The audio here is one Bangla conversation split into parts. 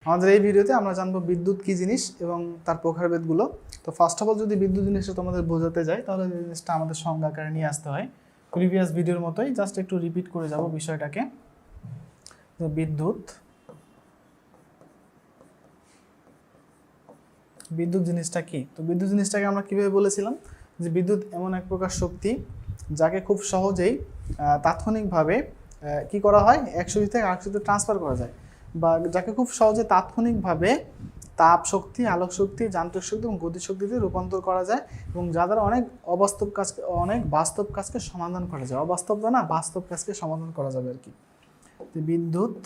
আমাদের এই ভিডিওতে আমরা জানবো বিদ্যুৎ কি জিনিস এবং তার প্রকারভেদগুলো। তো ফার্স্ট অফ অল যদি বিদ্যুৎ জিনিসটা তোমাদের বোঝাতে যাই তাহলে এই জিনিসটা আমাদের সংজ্ঞা আকারে নিয়ে আসতে হয়। প্রিভিয়াস ভিডিওর মতোই জাস্ট একটু রিপিট করে যাব বিষয়টাকে। তো বিদ্যুৎ জিনিসটা কি? তো বিদ্যুৎ জিনিসটাকে আমরা কিভাবে বলেছিলাম যে বিদ্যুৎ এমন এক প্রকার শক্তি যাকে খুব সহজেই তাৎক্ষণিকভাবে কি করা হয়, এক শক্তি থেকে আরেক শক্তিতে ট্রান্সফার করা যায়, বা যাকে খুব সহজে তাৎক্ষণিকভাবে তাপ শক্তি, আলোক শক্তি, যান্ত্রিক শক্তি এবং গতি শক্তিতে রূপান্তর করা যায় এবং যা দ্বারা অনেক বাস্তব কাজকে সমাধান করা যায়। অবাস্তব না, বাস্তব কাজকে সমাধান করা যাবে আর কি। বিদ্যুৎ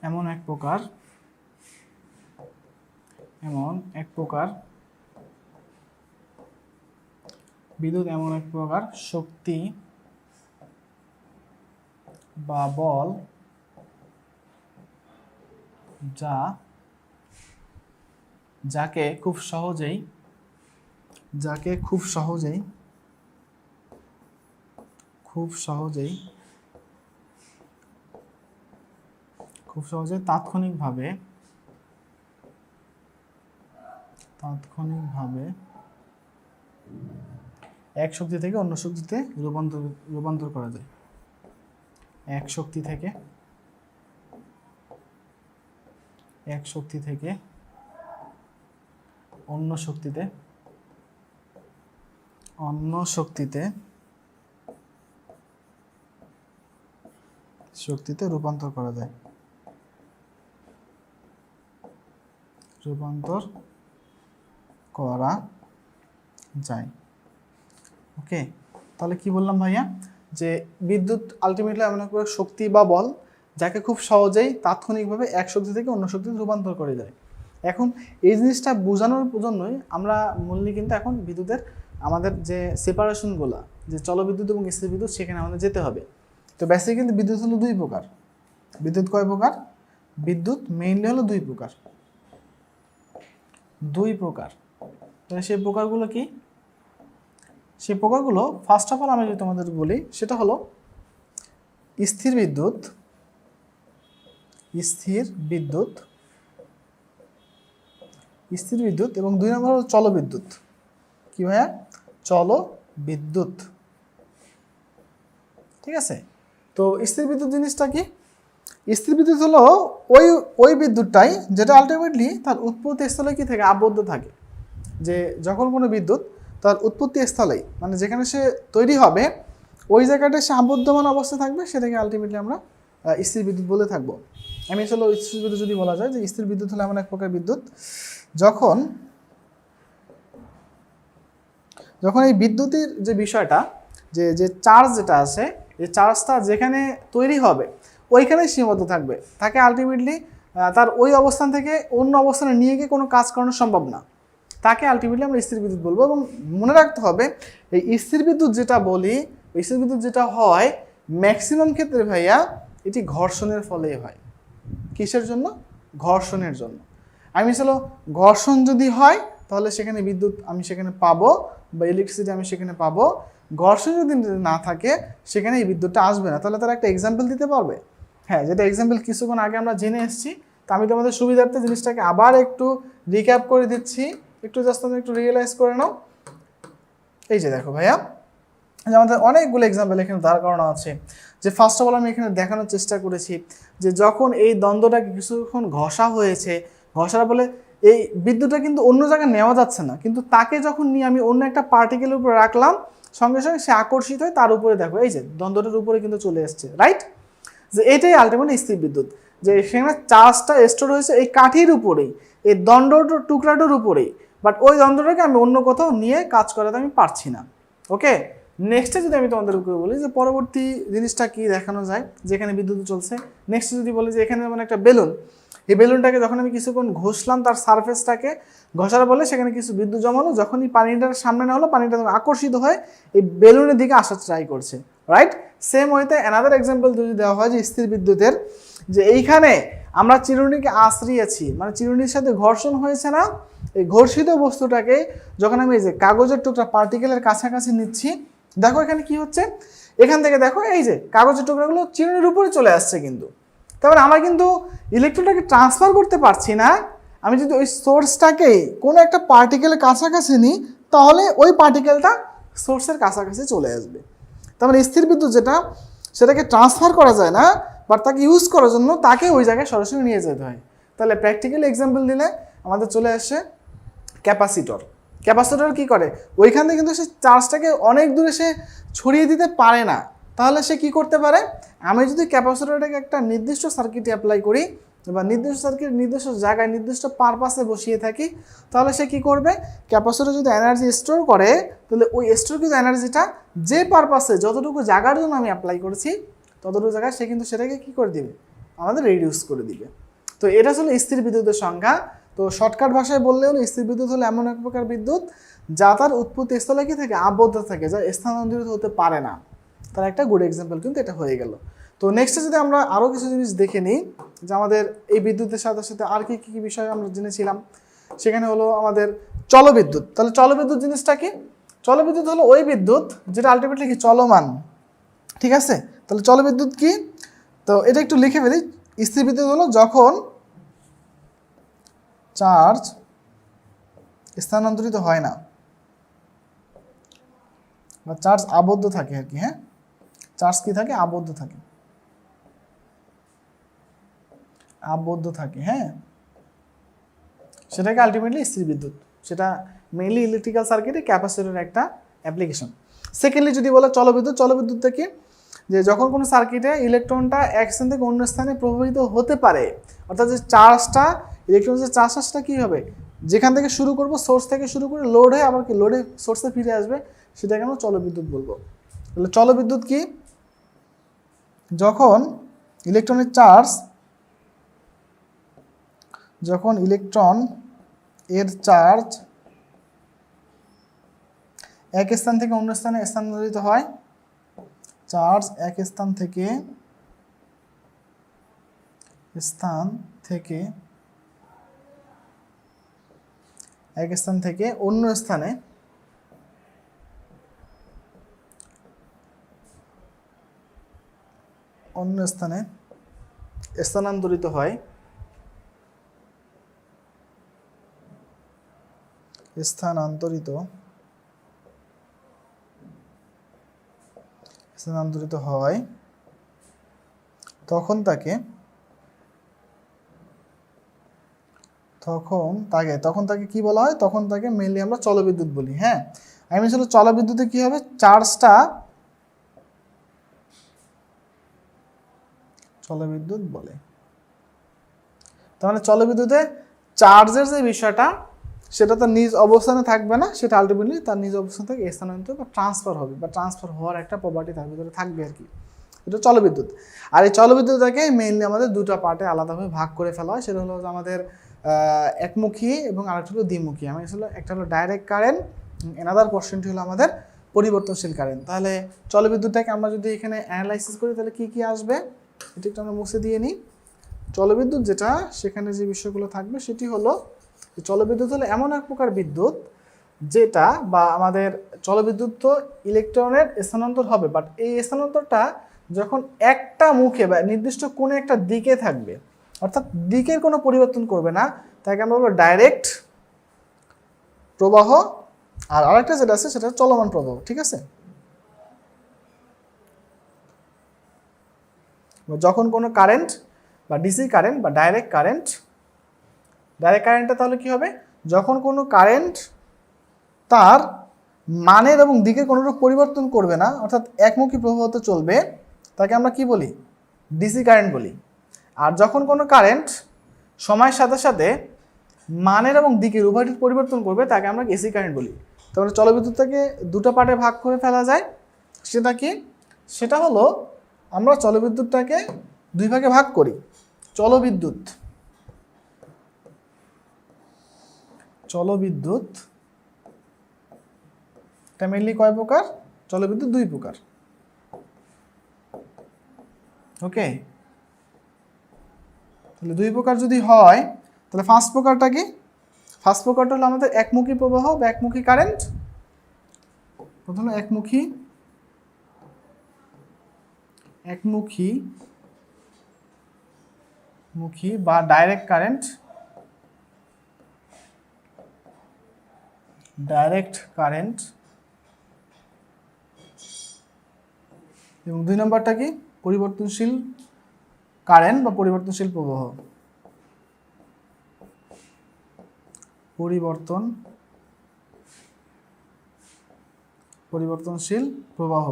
এমন এক প্রকার শক্তি বা বল যাকে খুব সহজেই তাৎক্ষণিকভাবে এক শক্তি থেকে অন্য শক্তিতে রূপান্তর করা যায়। এক শক্তি থেকে অন্য শক্তিতে রূপান্তর করা যায়। ওকে, তাহলে কি বললাম ভাইয়া, যে বিদ্যুৎ আলটিমেটলি এমন এক শক্তি বা বল যাকে খুব সহজেই তাৎক্ষণিকভাবে এক শক্তি থেকে অন্য শক্তিতে রূপান্তর করে যায়। এখন এই জিনিসটা বোঝানোর জন্যই আমরা মূললি কিন্তু এখন বিদ্যুতের আমাদের যে সেপারেশনগুলো, যে চলবিদ্যুৎ এবং স্থির বিদ্যুৎ, সেখানে আমাদের যেতে হবে। তো বেসিক্যালি বিদ্যুৎ হলো দুই প্রকার। বিদ্যুৎ কয় প্রকার? বিদ্যুৎ মেইনলি হলো দুই প্রকার। তাহলে সেই প্রকারগুলো কি? সেই প্রকারগুলো ফার্স্ট অফ অল আমি যদি তোমাদের বলি সেটা হলো স্থির বিদ্যুৎ এবং দুই নম্বর হলো চলবিদ্যুৎ। কি ভাইয়া? চলবিদ্যুৎ। ঠিক আছে। তো স্থির বিদ্যুৎ জিনিসটা কি? স্থির বিদ্যুৎ হলো ওই বিদ্যুৎটাই যেটা আলটিমেটলি তার উৎপত্তি স্থলে কি থাকে, আবদ্ধ থাকে। যে যখন কোনো বিদ্যুৎ তার উৎপত্তি স্থলেই, মানে যেখানে সে তৈরি হবে ওই জায়গাটায় সে আবদ্ধমান অবস্থায় থাকবে, সেটাকে আলটিমেটলি আমরা স্থির বিদ্যুৎ বলে থাকবো। আমি আসলে স্থির বিদ্যুৎ যদি বলা যায় যে স্থির বিদ্যুৎ হলো এমন এক প্রকার বিদ্যুৎ যখন এই বিদ্যুতের যে বিষয়টা, যে চার্জ যেটা আছে, এই চার্জটা যেখানে তৈরি হবে ওইখানেই সীমাবদ্ধ থাকবে, তাকে আলটিমেটলি তার ওই অবস্থান থেকে অন্য অবস্থানে নিয়ে গিয়ে কোনো কাজ করানো সম্ভব না, তাকে আলটিমেটলি আমরা স্থির বিদ্যুৎ বলবো। এবং মনে রাখতে হবে এই স্থির বিদ্যুৎ যেটা বলি, স্থির বিদ্যুৎ যেটা হয় ম্যাক্সিমাম ক্ষেত্রে ভাইয়া এটি ঘর্ষণের ফলেই হয়। কিসের জন্য? ঘর্ষণের জন্য। আমি চলো ঘর্ষণ যদি হয় তাহলে সেখানে বিদ্যুৎ আমি সেখানে পাবো, বা ইলেকট্রিসিটি আমি সেখানে পাবো। ঘর্ষণ যদি না থাকে সেখানে এই বিদ্যুৎটা আসবে না। তাহলে তারা একটা এক্সাম্পল দিতে পারবে? হ্যাঁ, যেটা এক্সাম্পল কিছুক্ষণ আগে আমরা জেনে এসেছি। তা আমি তোমাদের সুবিধার্থে জিনিসটাকে আবার একটু রিক্যাপ করে দিচ্ছি, একটু জাস্ট তুমি একটু রিয়েলাইজ করে নাও। এই যে দেখো ভাইয়া, যে আমাদের অনেকগুলো এক্সাম্পল এখানে দাঁড় করানো আছে। যে ফার্স্ট অফ অল আমি এখানে দেখানোর চেষ্টা করেছি যে যখন এই দ্বন্দ্বটাকে কিছুক্ষণ ঘষা হয়েছে, ঘষার বলে এই বিদ্যুৎটা কিন্তু অন্য জায়গায় নেওয়া যাচ্ছে না, কিন্তু তাকে যখন নিয়ে আমি অন্য একটা পার্টিকেলের উপরে রাখলাম, সঙ্গে সঙ্গে সে আকর্ষিত হয়ে তার উপরে দেখো এই যে দ্বন্দ্বটার উপরে কিন্তু চলে এসছে, রাইট? যে এটাই আলটিমেটলি স্থির বিদ্যুৎ, যে সেখানে চার্জটা স্টোর হয়েছে এই কাঠির উপরেই, এই দণ্ডটার টুকরাটার উপরেই, বাট ওই দ্বন্দ্বটাকে আমি অন্য কোথাও নিয়ে কাজ করাতে আমি পারছি না। ওকে, নেক্সটে যদি আমি তোমাদেরকে বলি যে পরবর্তী জিনিসটা কি দেখানো যায় যেখানে বিদ্যুৎ চলছে, নেক্সট যদি বলি যে এখানে যেমন একটা বেলুন, এই বেলুনটাকে যখন আমি কিছুক্ষণ ঘষলাম তার সারফেসটাকে, ঘষার বলে সেখানে কিছু বিদ্যুৎ জমালো, যখনই পানিটার সামনে না হলো পানিটা আকর্ষিত হয়ে এই বেলুনের দিকে আসার ট্রাই করছে, রাইট? সেম ওয়েতে অ্যানাদার এক্সাম্পল যদি দেওয়া হয় যে স্থির বিদ্যুতের, যে এইখানে আমরা চিরুনিকে আশ্রিয়েছি, মানে চিরুনির সাথে ঘর্ষণ হয়েছে না, এই ঘর্ষিত বস্তুটাকে যখন আমি এই যে কাগজের টুকরা পার্টিকেলের কাছাকাছি নিচ্ছি, দেখো এখানে কি হচ্ছে, এখান থেকে দেখো এই যে কাগজের টুকরাগুলো চিরুনির উপরে চলে আসছে, কিন্তু তারপরে আমরা কিন্তু ইলেকট্রনটাকে ট্রান্সফার করতে পারছি না। আমি যদি ওই সোর্সটাকে কোনো একটা পার্টিকেলের কাছাকাছি নিই তাহলে ওই পার্টিকেলটা সোর্সের কাছাকাছি চলে আসবে। তার মানে স্থির বিদ্যুৎ যেটা, সেটাকে ট্রান্সফার করা যায় না, বাট তাকে ইউজ করার জন্য তাকে ওই জায়গায় সরাসরি নিয়ে যেতে হয়। তাহলে প্র্যাকটিক্যাল এক্সাম্পল দিলে আমাদের চলে আসে ক্যাপাসিটর। ক্যাপাসিটর কী করে, ওইখান থেকে কিন্তু সে চার্জটাকে অনেক দূরে সে ছড়িয়ে দিতে পারে না। তাহলে সে কি করতে পারে, আমি যদি ক্যাপাসিটরটাকে একটা নির্দিষ্ট সার্কিটে অ্যাপ্লাই করি বা নির্দিষ্ট সার্কিট নির্দিষ্ট জায়গায় নির্দিষ্ট পারপাসে বসিয়ে থাকি, তাহলে সে কি করবে, ক্যাপাসিটর যদি এনার্জি স্টোর করে তাহলে ওই স্টোরকৃত এনার্জিটা যে পারপাসে যতটুকু জায়গার জন্য আমি অ্যাপ্লাই করেছি ততটুকু জায়গায় সে কিন্তু সেটাকে কী করে দিবে, আমাদের রিডিউস করে দিবে। তো এটা ছিল স্থির বিদ্যুতের সংজ্ঞা। তো শর্টকাট ভাষায় বললে হলো স্থির বিদ্যুৎ হলো এমন এক প্রকার বিদ্যুৎ যা তার উৎপত্তি স্থলে কি থাকে, আবদ্ধ থাকে, যা স্থানান্তরিত হতে পারে না। তার একটা গুড এক্সাম্পল কিন্তু এটা হয়ে গেল। তো নেক্সটে যদি আমরা আরও কিছু জিনিস দেখে নিই, যে আমাদের এই বিদ্যুতের সাথে সাথে আর কি কী বিষয় আমরা জেনেছিলাম, সেখানে হলো আমাদের চলবিদ্যুৎ। তাহলে চলবিদ্যুৎ জিনিসটা কি, চলবিদ্যুৎ হলো ওই বিদ্যুৎ যেটা আলটিমেটলি কি চলমান, ঠিক আছে। তাহলে চলবিদ্যুৎ কি, তো এটা একটু লিখে ফেলি। স্থির বিদ্যুৎ হলো যখন চার্জ স্থানান্তরিত হয় না বা চার্জ আবদ্ধ থাকে আর কি, হ্যাঁ, চার্জ কি থাকে, আবদ্ধ থাকে, আবদ্ধ থাকে, হ্যাঁ, সেটাকে আলটিমেটলি স্থির বিদ্যুৎ। সেটা মেইনলি ইলেকট্রিক্যাল সার্কিটে ক্যাপাসিটরের একটা অ্যাপ্লিকেশন। সেকেন্ডলি যদি বলা চলবিদ্যুৎ, চলবিদ্যুৎটা কি, যে যখন কোনো সার্কিটে ইলেকট্রনটা এক স্থান থেকে অন্য স্থানে প্রভাবিত হতে পারে, অর্থাৎ যে চার্জটা, ইলেকট্রনের যে চার্জটা কী হবে, যেখান থেকে শুরু করব সোর্স থেকে শুরু করে লোড হয়ে আবার কি লোডে সোর্সে ফিরে আসবে, সেটাকে আমরা চলবিদ্যুৎ বলবো। তাহলে চলবিদ্যুৎ কি, যখন ইলেকট্রনের চার্জ, যখন ইলেকট্রন এর চার্জ এক স্থান থেকে অন্য স্থানে স্থানান্তরিত হয়, চার্জ এক স্থান থেকে অন্য স্থানে স্থানান্তরিত হয়, তখন তাকে কি বলা হয়, তখন তাকে মেইনলি আমরা চলবিদ্যুৎ বলি। হ্যাঁ, আমি আসলে চলবিদ্যুতে কি হবে, চার্জটা, চলবিদ্যুৎ বলে। তার মানে চলবিদ্যুতে চার্জের যে বিষয়টা সেটা তার নিজ অবস্থানে থাকবে না, সেটা আলটিমেটলি তার নিজ অবস্থান থেকে স্থানান্তরিত বা ট্রান্সফার হবে, বা ট্রান্সফার হওয়ার একটা প্রপার্টি তার ভিতরে থাকবে আর কি, এটা চলবিদ্যুৎ। আর এই চলবিদ্যুৎটাকে মেইনলি আমাদের দুটো পার্টে আলাদাভাবে ভাগ করে ফেলা হয়। সেটা হলো আমাদের একমুখী এবং আরেকটা হলো দ্বিমুখী। আমি আসলে একটা হলো ডাইরেক্ট কারেন্ট, এনাদার পোর্শনটি হলো আমাদের পরিবর্তনশীল কারেন্ট। তাহলে চলবিদ্যুৎটাকে আমরা যদি এখানে অ্যানালাইসিস করি তাহলে কি কি আসবে, এটা একটু আমরা মুছে দিয়ে নিই। চলবিদ্যুৎ যেটা, সেখানে যে বিষয়গুলো থাকবে সেটি হলো, চলবিদ্যুৎ হলো এমন এক প্রকার বিদ্যুৎ যেটা, বা আমাদের চলবিদ্যুৎ তো ইলেকট্রনের স্থানান্তর হবে, বাট এই স্থানান্তরটা যখন একটা মুখে বা নির্দিষ্ট কোনো একটা দিকে থাকবে, অর্থাৎ দিকের কোনো পরিবর্তন করবে না, তাকে আমরা বলবো ডাইরেক্ট প্রবাহ। আর আরেকটা যেটা আছে সেটা চলমান প্রবাহ, ঠিক আছে। যখন কোনো কারেন্ট বা ডিসি কারেন্ট বা ডাইরেক্ট কারেন্টটা তাহলে কি হবে, যখন কোনো কারেন্ট তার মানের এবং দিকের কোনোরূপ পরিবর্তন করবে না, অর্থাৎ একমুখী প্রবাহতে চলবে, তাকে আমরা কি বলি, ডিসি কারেন্ট বলি। আর যখন কোনো কারেন্ট সময়ের সাথে সাথে মানের এবং দিকের উভয়টির পরিবর্তন করবে, তাকে আমরা এসি কারেন্ট বলি। তাহলে চলবিদ্যুৎটাকে দুটো পার্টে ভাগ করে ফেলা যায়। সেটা কি, সেটা হলো আমরা চলবিদ্যুৎটাকে দুই ভাগে ভাগ করি। চলবিদ্যুৎ এটা মেইনলি কয় প্রকার, চলবিদ্যুৎ দুই প্রকার। ওকে, তাহলে দুই প্রকার যদি হয় তাহলে ফার্স্ট প্রকারটা কি, ফার্স্ট প্রকারটা হলো আমাদের একমুখী প্রবাহ বা একমুখী কারেন্ট। প্রথমে একমুখী মুখী বা ডাইরেক্ট কারেন্ট, এবং 2 নম্বরটা কি পরিবর্তনশীল কারেন্ট বা পরিবর্তনশীল প্রবাহ, পরিবর্তনশীল প্রবাহ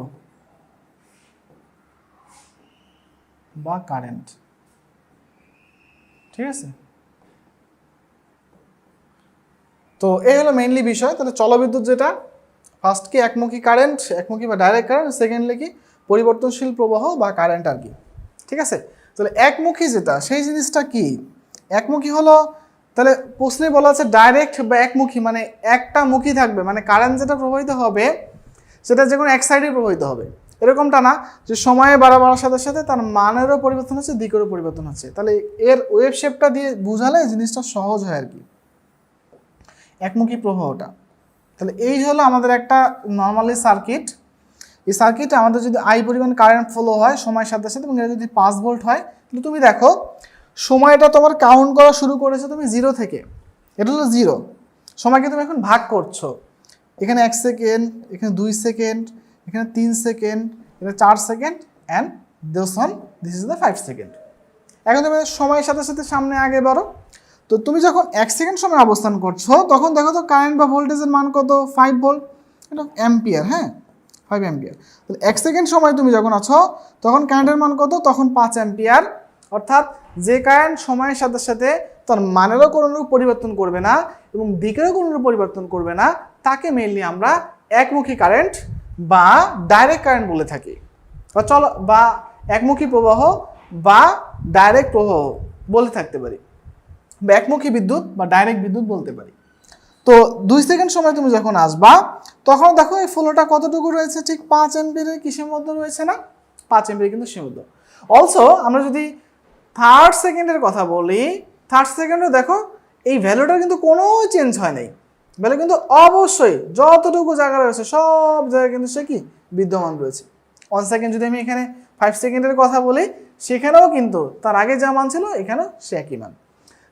বা কারেন্ট। ঠিক আছে, তো এই হলো মেইনলি বিষয়। তাহলে চলবিদ্যুৎ যেটা, ফার্স্ট কি একমুখী কারেন্ট, একমুখী বা ডাইরেক্ট কারেন্ট, সেকেন্ডলি কি পরিবর্তনশীল প্রবাহ বা কারেন্ট আর কি। ঠিক আছে, তাহলে একমুখী যেটা সেই জিনিসটা কি, একমুখী হলো, তাহলে প্রশ্নে বলা আছে ডাইরেক্ট বা একমুখী, মানে একটা মুখী থাকবে, মানে কারেন্ট যেটা প্রবাহিত হবে সেটা যে কোনো এক সাইডে প্রবাহিত হবে, এরকমটা না যে সময়ে বাড়ার সাথে সাথে তার মানেরও পরিবর্তন হচ্ছে, দিকেরও পরিবর্তন হচ্ছে। তাহলে এর ওয়েভ শেপটা দিয়ে বুঝালে জিনিসটা সহজ হয় আর কি, একমুখী প্রবাহটা। তাহলে এই হলো আমাদের একটা নর্মালি সার্কিট। এই সার্কিটে আমাদের যদি আই পরিমাণ কারেন্ট ফ্লো হয় সময়ের সাথে সাথে, এবং এটা যদি 5 ভোল্ট হয়, কিন্তু তুমি দেখো সময়টা তোমার কাউন্ট করা শুরু করেছো তুমি 0 থেকে, এটা হলো 0, সময়কে তুমি এখন ভাগ করছো, এখানে 1 সেকেন্ড, এখানে 2 সেকেন্ড, এখানে 3 সেকেন্ড, এটা 4 second, and this is the 5 second. এখন তুমি সময়ের সাথে সাথে সামনে আগে বাড়ো, তো তুমি যখন 1 সেকেন্ড সময় অবস্থান করছো তখন দেখো তো কারেন্ট বা ভোল্টেজের মান কত, 5 ভোল্ট, এটা অ্যাম্পিয়ার, হ্যাঁ 5 অ্যাম্পিয়ার। তাহলে 1 সেকেন্ড সময় তুমি যখন আছো তখন কারেন্টের মান কত, তখন 5 অ্যাম্পিয়ার। অর্থাৎ যে কারেন্ট সময়ের সাথে সাথে তার মানেরও কোনো পরিবর্তন করবে না এবং দিকেরও কোনো পরিবর্তন করবে না, তাকে মেইনলি আমরা একমুখী কারেন্ট বা ডাইরেক্ট কারেন্ট বলে থাকি, বা একমুখী প্রবাহ বা ডাইরেক্ট প্রবাহ বলে থাকতে পারি, বা একমুখী বিদ্যুৎ বা ডাইরেক্ট বিদ্যুৎ বলতে পারি। তো 2 সেকেন্ড সময় তুমি যখন আসবা তখন দেখো এই ফ্লোটা কতটুকু রয়েছে, ঠিক 5 অ্যাম্পিয়ারের কি সীমাবদ্ধ রয়েছে না, 5 অ্যাম্পিয়ার কিন্তু সীমাবদ্ধ। অলসো আমরা যদি 3rd সেকেন্ডের কথা বলি, 3rd সেকেন্ডে দেখো এই ভ্যালুটা কিন্তু কোনো চেঞ্জ হয় নাই, ভ্যালু কিন্তু অবশ্যই যতটুকু জায়গা রয়েছে সব জায়গায় কিন্তু সে কি বিদ্যমান রয়েছে। 1 সেকেন্ড যদি আমি এখানে 5 সেকেন্ডের কথা বলি, সেখানেও কিন্তু তার আগে যা মান ছিল এখানেও সে একই মান।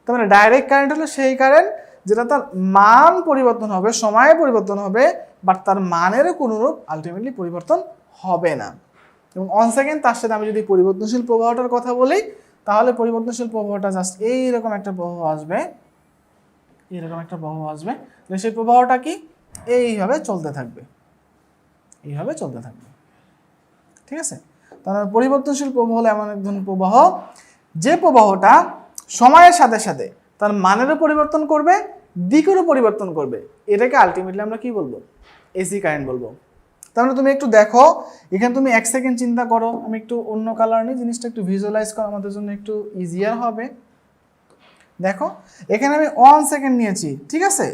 তার মানে ডাইরেক্ট কারেন্ট হলো সেই কারেন্ট যেটা তার মান পরিবর্তন হবে, সময়ে পরিবর্তন হবে, বাট তার মানেরও কোনোরূপ আলটিমেটলি পরিবর্তন হবে না। এবং 1 সেকেন্ড তার সাথে আমি যদি পরিবর্তনশীল প্রবাহটার কথা বলি, তাহলে পরিবর্তনশীল প্রবাহটা জাস্ট এইরকম একটা প্রবাহ আসবে, এইরকম একটা প্রবাহ আসবে, সেই প্রবাহটা কি এইভাবে চলতে থাকবে, এইভাবে চলতে থাকবে। ঠিক আছে, তাহলে পরিবর্তনশীল প্রবাহ হলো এমন এক ধরনের প্রবাহ যে প্রবাহটা সময়ের সাথে সাথে তার মানেরও পরিবর্তন করবে, দিকেরও পরিবর্তন করবে, এটাকে আলটিমেটলি আমরা কি বলবো, এসি কারেন্ট বলবো। তাহলে তুমি একটু দেখো, এখানে তুমি 1 সেকেন্ড চিন্তা করো, আমি একটু অন্য কালার নিই, জিনিসটা একটু ভিজুয়ালাইজ করা আমাদের জন্য একটু ইজিয়ার হবে। দেখো এখানে আমি 1 সেকেন্ড নিয়েছি, ঠিক আছে,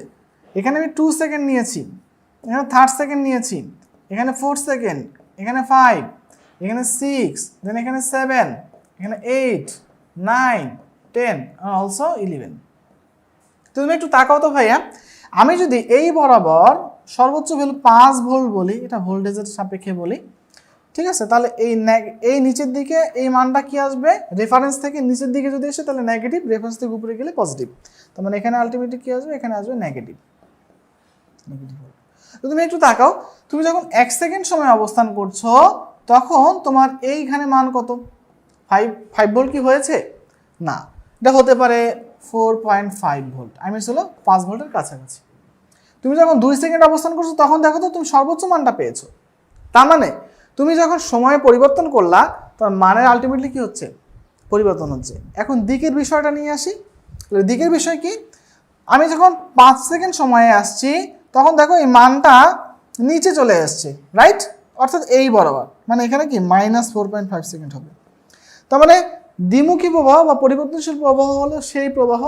এখানে আমি 2 সেকেন্ড নিয়েছি, এখানে 3rd সেকেন্ড নিয়েছি, এখানে 4th সেকেন্ড, এখানে 5, এখানে 6, দেন এখানে 7, এখানে 8, 9, 10 and also 11। তুমি একটু তাকাও তো ভাইয়া, আমি যদি এই বরাবর সর্বোচ্চ ভ্যালু 5 ভোল্ট বলি, এটা ভোল্টেজের সাপেক্ষে বলি, ঠিক আছে, তাহলে এই নিচের দিকে এই মানটা কি আসবে, রেফারেন্স থেকে নিচের দিকে যদি আসে তাহলে নেগেটিভ, রেফারেন্স থেকে উপরে গেলে পজিটিভ, তার মানে এখানে আলটিমেটলি কি আসবে, এখানে আসবে নেগেটিভ। তো তুমি একটু তাকাও, তুমি যখন 1 সেকেন্ড সময় অবস্থান করছো তখন তোমার এইখানে মান কত, 5 ভোল্ট কি হয়েছে না, এটা হতে পারে 4.5 ভোল্ট, আমি ছিল 5 ভোল্টের কাছাকাছি। তুমি যখন 2 সেকেন্ড অবস্থান করছো তখন দেখো তো তুমি সর্বোচ্চ মানটা পেয়েছো, তার মানে তুমি যখন সময় পরিবর্তন করলা তার মানের আলটিমেটলি কি হচ্ছে, পরিবর্তন হচ্ছে। এখন দিকের বিষয়টা নিয়ে আসি, দিকের বিষয় কি, আমি যখন 5 সেকেন্ড সময়ে আসছি তখন দেখো এই মানটা নিচে চলে আসছে, রাইট, অর্থাৎ এই বরাবর, মানে এখানে কি -4.5 সেকেন্ড হবে। তার মানে দ্বিমুখী প্রবাহ বা পরিবর্তনশীল প্রবাহ হলো সেই প্রবাহ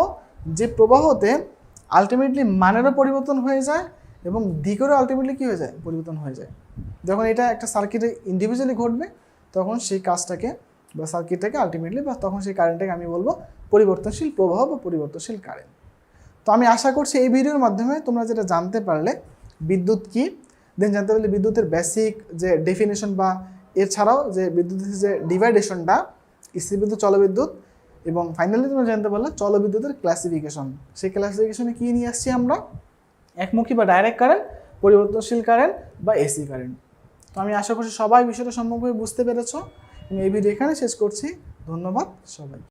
যে প্রবাহতে আলটিমেটলি মানেরও পরিবর্তন হয়ে যায় এবং দিকেরও আলটিমেটলি কী হয়ে যায়, পরিবর্তন হয়ে যায়। যখন এটা একটা সার্কিটে ইন্ডিভিজুয়ালি ঘটবে তখন সেই কাজটাকে বা সার্কিটটাকে আলটিমেটলি বা তখন সেই কারেন্টটাকে আমি বলবো পরিবর্তনশীল প্রবাহ বা পরিবর্তনশীল কারেন্ট। তো আমি আশা করছি এই ভিডিওর মাধ্যমে তোমরা যেটা জানতে পারলে বিদ্যুৎ কী, দেন জানতে পারলে বিদ্যুতের বেসিক যে ডেফিনেশন বা এছাড়াও যে বিদ্যুতের যে ডিভাইডেশনটা, স্থির বিদ্যুৎ, চলবিদ্যুৎ এবং ফাইনালি তোমরা জানতে পারলে জলবিদ্যুতের ক্লাসিফিকেশন। সেই ক্লাসিফিকেশনে কী নিয়ে আসছি আমরা? একমুখী বা ডাইরেক্ট কারেন্ট, পরিবর্তনশীল কারেন্ট বা এসি কারেন্ট। তো আমি আশা করছি সবাই বিষয়টা সম্পর্কে বুঝতে পেরেছো। আমি এই ভিডিও এখানে শেষ করছি। ধন্যবাদ সবাই।